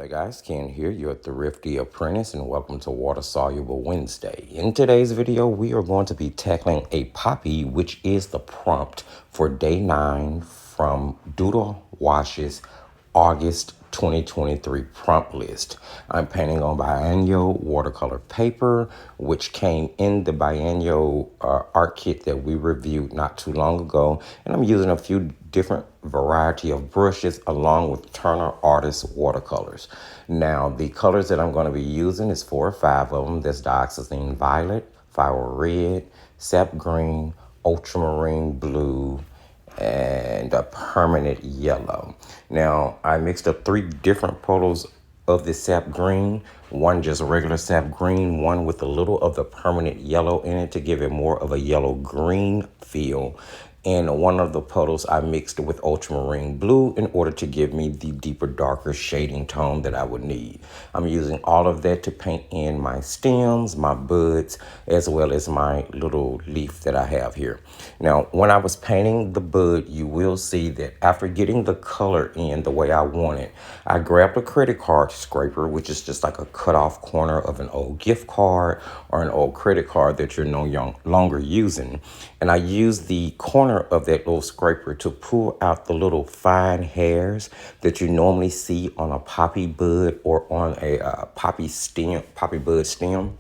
there guys, Ken here. You're a Thrifty Apprentice and welcome to Water Soluble Wednesday. In today's video, we are going to be tackling a poppy, which is the prompt for day 9 from Doodle Wash's August 2023 prompt list. I'm painting on Bianyo watercolor paper, which came in the Bianyo art kit that we reviewed not too long ago. And I'm using a few different variety of brushes along with Turner Artist Watercolors. Now, the colors that I'm going to be using is 4 or 5 of them. There's dioxazine violet, fire red, sap green, ultramarine blue, and a permanent yellow. Now, I mixed up 3 different polos of the sap green, one just regular sap green, one with a little of the permanent yellow in it to give it more of a yellow green feel. And one of the polos I mixed with ultramarine blue in order to give me the deeper, darker shading tone that I would need. I'm using all of that to paint in my stems, my buds, as well as my little leaf that I have here. Now, when I was painting the bud, you will see that after getting the color in the way I want it, I grabbed a credit card scraper, which is just like a cut off corner of an old gift card or an old credit card that you're no longer using. And I used the corner of that little scraper to pull out the little fine hairs that you normally see on a poppy bud or on a poppy bud stem.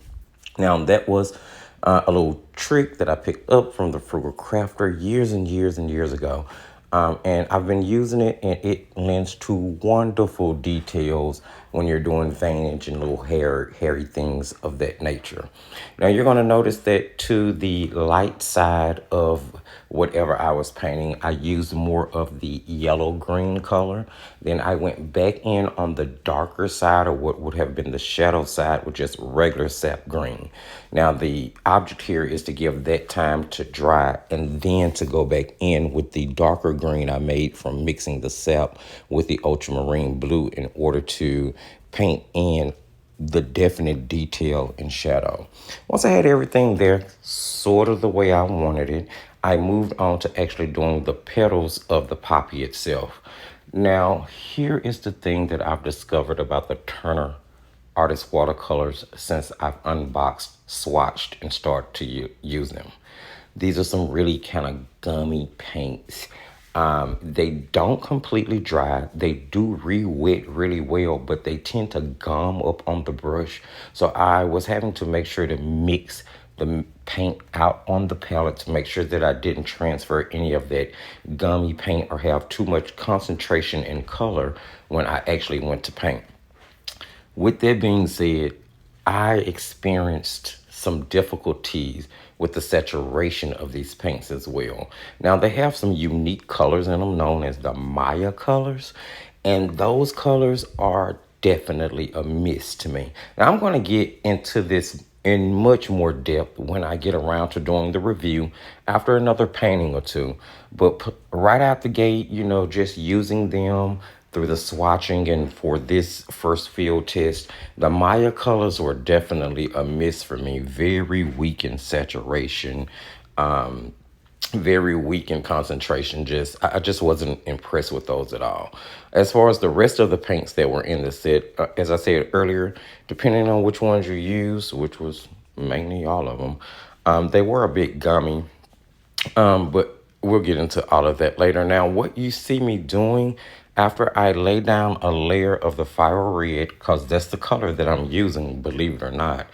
Now, that was a little trick that I picked up from the Frugal Crafter years and years and years ago. And I've been using it, and it lends to wonderful details when you're doing veinage and little hairy things of that nature. Now, you're going to notice that to the light side of whatever I was painting, I used more of the yellow-green color. Then I went back in on the darker side, or what would have been the shadow side, with just regular sap green. Now, the object here is to give that time to dry and then to go back in with the darker green I made from mixing the sap with the ultramarine blue in order to paint in the definite detail and shadow. Once I had everything there sort of the way I wanted it, I moved on to actually doing the petals of the poppy itself. Now, here is the thing that I've discovered about the Turner Artist Watercolors since I've unboxed, swatched, and started to use them. These are some really kind of gummy paints. They don't completely dry. They do re-wet really well, but they tend to gum up on the brush. So I was having to make sure to mix the paint out on the palette to make sure that I didn't transfer any of that gummy paint or have too much concentration in color when I actually went to paint. With that being said, I experienced some difficulties with the saturation of these paints as well. Now, they have some unique colors in them known as the Maya colors, and those colors are definitely a miss to me. Now, I'm going to get into this in much more depth when I get around to doing the review after another painting or two. But right out the gate, just using them through the swatching and for this first field test, the Maya colors were definitely a miss for me. Very weak in saturation, very weak in concentration. I just wasn't impressed with those at all. As far as the rest of the paints that were in the set, as I said earlier, depending on which ones you use, which was mainly all of them, they were a bit gummy, but we'll get into all of that later. Now, what you see me doing after I lay down a layer of the fire red, because that's the color that I'm using, believe it or not,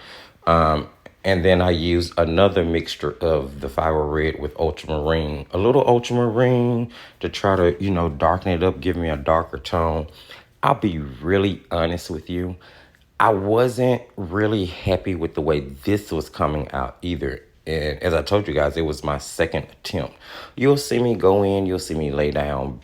and then I use another mixture of the fire red with ultramarine, a little ultramarine to try to, darken it up, give me a darker tone. I'll be really honest with you. I wasn't really happy with the way this was coming out either. And as I told you guys, it was my second attempt. You'll see me go in, you'll see me lay down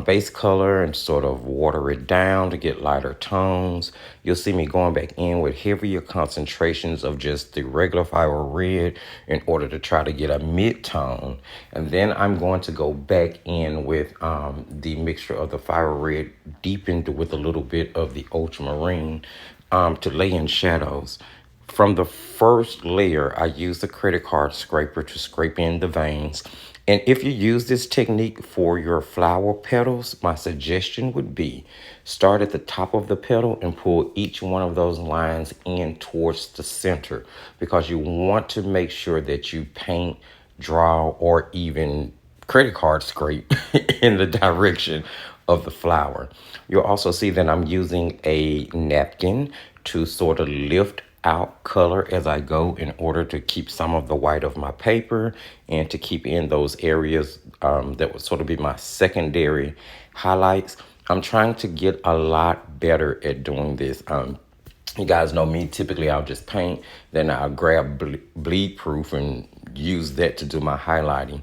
base color and sort of water it down to get lighter tones. You'll see me going back in with heavier concentrations of just the regular fire red in order to try to get a mid-tone. And then I'm going to go back in with the mixture of the fire red deepened with a little bit of the ultramarine to lay in shadows. From the first layer, I use the credit card scraper to scrape in the veins. And if you use this technique for your flower petals, my suggestion would be start at the top of the petal and pull each one of those lines in towards the center, because you want to make sure that you paint, draw, or even credit card scrape in the direction of the flower. You'll also see that I'm using a napkin to sort of lift out color as I go in order to keep some of the white of my paper and to keep in those areas that would sort of be my secondary highlights. I'm trying to get a lot better at doing this. You guys know me, typically I'll just paint, then I'll grab bleed proof and use that to do my highlighting.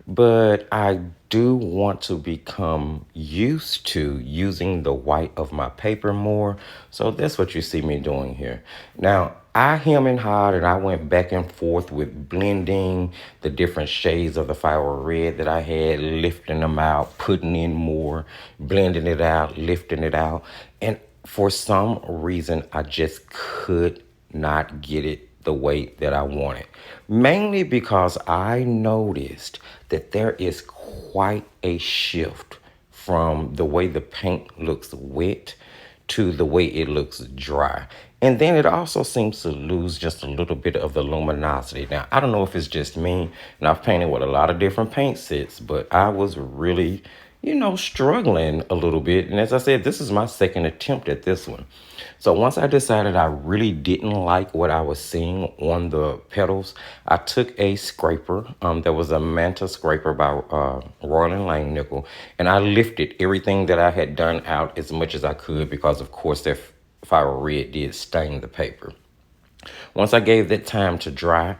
But I do want to become used to using the white of my paper more. So that's what you see me doing here. Now, I hem and hawed and I went back and forth with blending the different shades of the fire red that I had, lifting them out, putting in more, blending it out, lifting it out. And for some reason, I just could not get it the way that I wanted. Mainly because I noticed that there is quite a shift from the way the paint looks wet to the way it looks dry. And then it also seems to lose just a little bit of the luminosity. Now, I don't know if it's just me, and I've painted with a lot of different paint sets, but I was really, struggling a little bit. And as I said, this is my second attempt at this one. So once I decided I really didn't like what I was seeing on the petals, I took a scraper. There was a Manta scraper by Royal and Langnickel, and I lifted everything that I had done out as much as I could because, of course, that fire red did stain the paper. Once I gave that time to dry,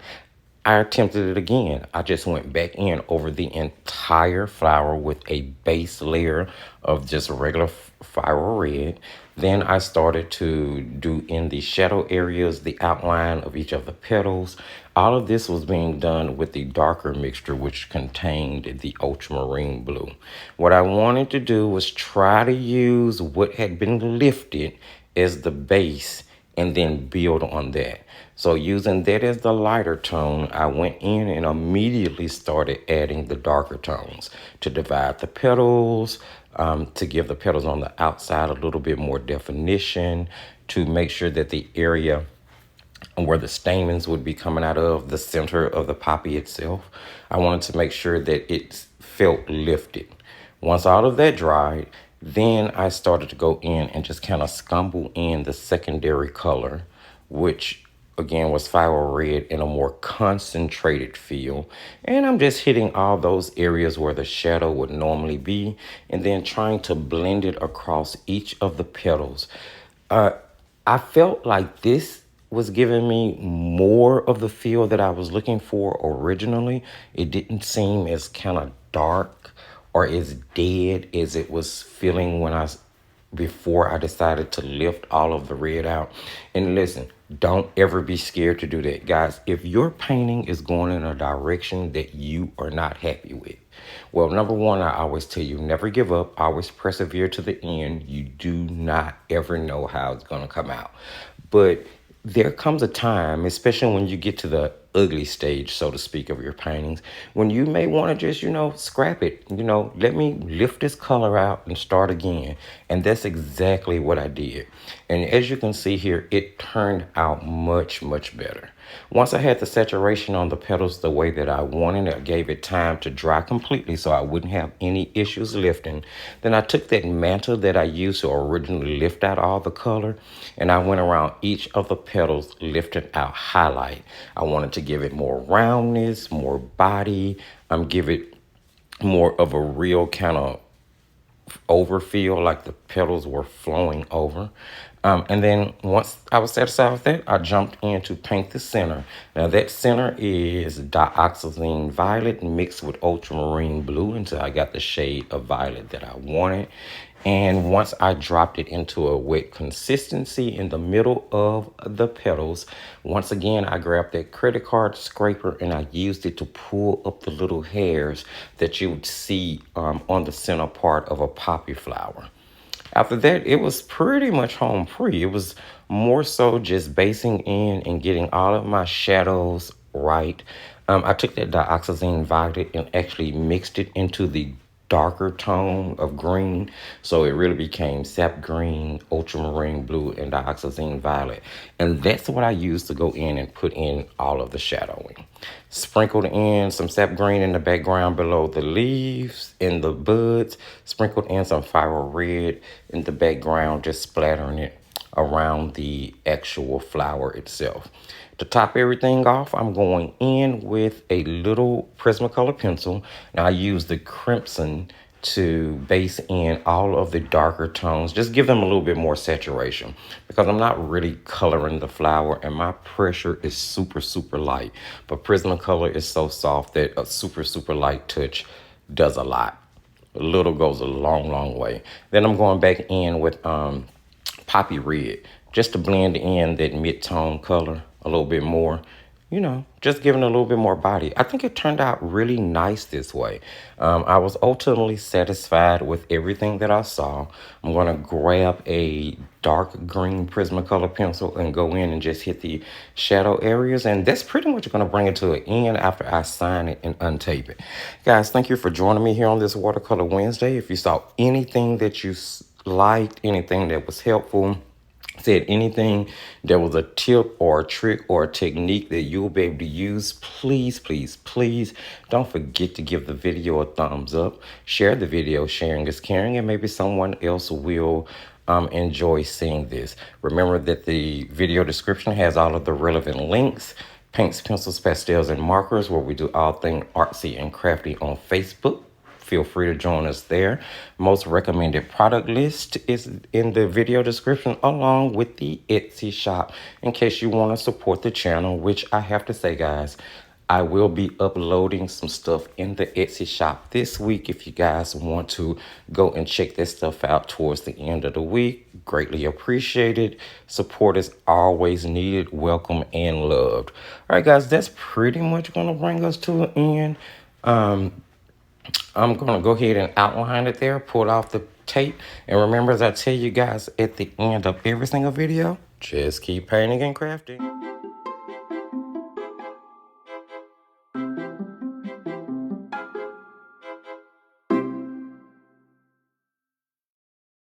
I attempted it again. I just went back in over the entire flower with a base layer of just regular fire red. Then I started to do in the shadow areas, the outline of each of the petals. All of this was being done with the darker mixture, which contained the ultramarine blue. What I wanted to do was try to use what had been lifted as the base and then build on that. So using that as the lighter tone, I went in and immediately started adding the darker tones to divide the petals, to give the petals on the outside a little bit more definition, to make sure that the area where the stamens would be coming out of the center of the poppy itself, I wanted to make sure that it felt lifted. Once all of that dried, then I started to go in and just kind of scumble in the secondary color, which again was fire red in a more concentrated feel. And I'm just hitting all those areas where the shadow would normally be and then trying to blend it across each of the petals. I felt like this was giving me more of the feel that I was looking for originally. It didn't seem as kind of dark or as dead as it was feeling before I decided to lift all of the red out. And listen, don't ever be scared to do that. Guys, if your painting is going in a direction that you are not happy with, well, number one, I always tell you, never give up. Always persevere to the end. You do not ever know how it's going to come out. But there comes a time, especially when you get to the ugly stage, so to speak, of your paintings, when you may want to just, scrap it. Let me lift this color out and start again. And that's exactly what I did. And as you can see here, it turned out much, much better. Once I had the saturation on the petals the way that I wanted, I gave it time to dry completely so I wouldn't have any issues lifting. Then I took that mantle that I used to originally lift out all the color, and I went around each of the petals, lifting out highlight. I wanted to give it more roundness, more body, give it more of a real kind of overfeel, like the petals were flowing over. And then once I was satisfied with that, I jumped in to paint the center. Now that center is dioxazine violet mixed with ultramarine blue until I got the shade of violet that I wanted. And once I dropped it into a wet consistency in the middle of the petals, once again, I grabbed that credit card scraper and I used it to pull up the little hairs that you would see on the center part of a poppy flower. After that, it was pretty much home free. It was more so just basing in and getting all of my shadows right. I took that dioxazine violet and actually mixed it into the darker tone of green, so it really became sap green, ultramarine blue, and dioxazine violet. And that's what I used to go in and put in all of the shadowing. Sprinkled in some sap green in the background below the leaves and the buds, sprinkled in some fire red in the background, just splattering it around the actual flower itself. To top everything off, I'm going in with a little Prismacolor pencil. Now I use the crimson to base in all of the darker tones, just give them a little bit more saturation, because I'm not really coloring the flower and my pressure is super light. But Prismacolor is so soft that a super light touch does a lot. A little goes a long way. Then I'm going back in with poppy red, just to blend in that mid-tone color a little bit more, just giving a little bit more body. I think it turned out really nice this way. I was ultimately satisfied with everything that I saw. I'm going to grab a dark green Prismacolor pencil and go in and just hit the shadow areas. And that's pretty much going to bring it to an end after I sign it and untape it. Guys, thank you for joining me here on this Watercolor Wednesday. If you saw anything that you liked, anything that was helpful, said anything that was a tip or a trick or a technique that you'll be able to use, please don't forget to give the video a thumbs up. Share the video. Sharing is caring, and maybe someone else will enjoy seeing this. Remember that the video description has all of the relevant links: paints, pencils, pastels, and markers, where we do all things artsy and crafty on Facebook. Feel free to join us there. Most recommended product list is in the video description, along with the Etsy shop, in case you want to support the channel, which I have to say, guys, I will be uploading some stuff in the Etsy shop this week. If you guys want to go and check this stuff out towards the end of the week, greatly appreciated. Support is always needed, welcome, and loved. All right, guys, that's pretty much going to bring us to an end. I'm going to go ahead and outline it there, pull off the tape. And remember, as I tell you guys at the end of every single video, just keep painting and crafting.